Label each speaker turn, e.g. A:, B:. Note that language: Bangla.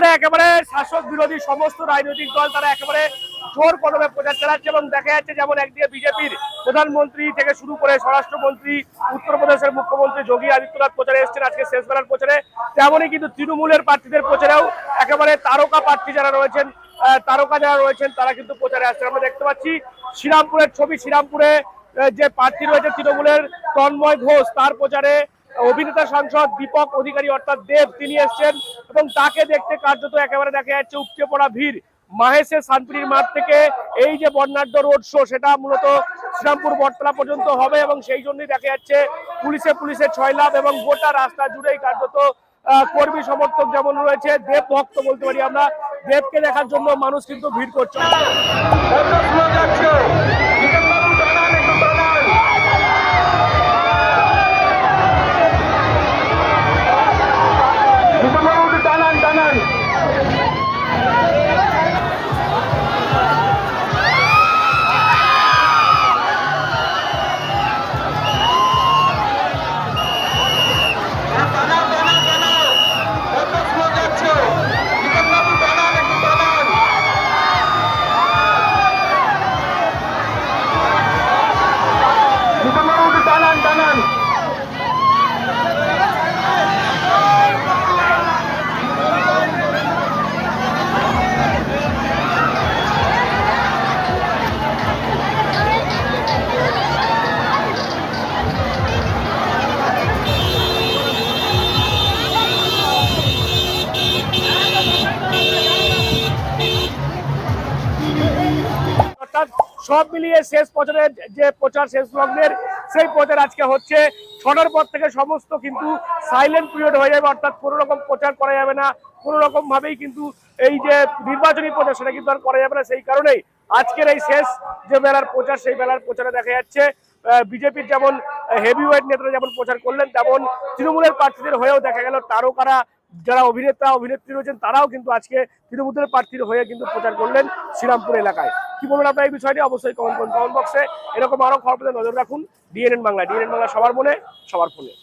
A: প্রচারে একেবারে শাসক বিরোধী সমস্ত রাজনৈতিক দল তারা একেবারে জোর কদমে প্রচার চালাচ্ছে এবং দেখা যাচ্ছে যেমন একদিকে বিজেপির প্রধানমন্ত্রী থেকে শুরু করে স্বরাষ্ট্রমন্ত্রী, উত্তরপ্রদেশের মুখ্যমন্ত্রী যোগী আদিত্যনাথ প্রচারে এসেছেন আজকে শেষ বেলার প্রচারে, তেমনই কিন্তু তৃণমূলের প্রার্থীদের প্রচারেও একেবারে তারকা প্রার্থী যারা রয়েছেন তারা কিন্তু প্রচারে আসছেন। আমরা দেখতে পাচ্ছি শ্রীরামপুরের ছবি, শ্রীরামপুরে যে প্রার্থী রয়েছে তৃণমূলের তন্ময় ঘোষ, তার প্রচারে অভিনেতা সাংসদ দীপক অধিকারী অর্থাৎ দেব তিনি এসছেন এবং তাকে দেখতে কার্যত একেবারে দেখা যাচ্ছে উপচে পড়া ভিড়। মাহেশের শান্তির মাঠ থেকে এই যে বর্ণাঢ্য রোড শো সেটা মূলত শ্রীরামপুর বটতলা পর্যন্ত হবে এবং সেই জন্যই দেখা যাচ্ছে পুলিশে ছয়লাভ এবং গোটা রাস্তা জুড়েই কার্যত কর্মী সমর্থক যেমন রয়েছে, দেব ভক্ত বলতে পারি আমরা, দেবকে দেখার জন্য মানুষ কিন্তু ভিড় করছে। সব মিলিয়ে শেষ প্রচারের যে প্রচার শেষ লগ্নের সেই প্রচার আজকে হচ্ছে। 6টার পর থেকে সমস্ত কিন্তু সাইলেন্ট পিরিয়ড হয়ে যাবে, অর্থাৎ কোনো রকম প্রচার করা যাবে না, কোনো রকম ভাবেই কিন্তু এই যে নির্বাচনী প্রচার সেটা কিন্তু আর করা যাবে না। সেই কারণেই আজকের এই শেষ যে বেলার প্রচার সেই বেলার প্রচারে দেখা যাচ্ছে বিজেপির যেমন হেভিওয়েট নেতারা যেমন প্রচার করলেন, তেমন তৃণমূলের প্রার্থীদের হয়েও দেখা গেল তারকারা যারা অভিনেতা অভিনেত্রী রয়েছেন তারাও কিন্তু আজকে তৃণমূলের প্রার্থীর হয়ে কিন্তু প্রচার করলেন শ্রীরামপুর এলাকায়। কি বলুন আপনার এই বিষয়টি অবশ্যই কমেন্ট বক্সে। এরকম আরো খবর পেতে নজর রাখুন ডিএনএন বাংলা। ডিএনএন বাংলা সবার মনে সবার ফোনে।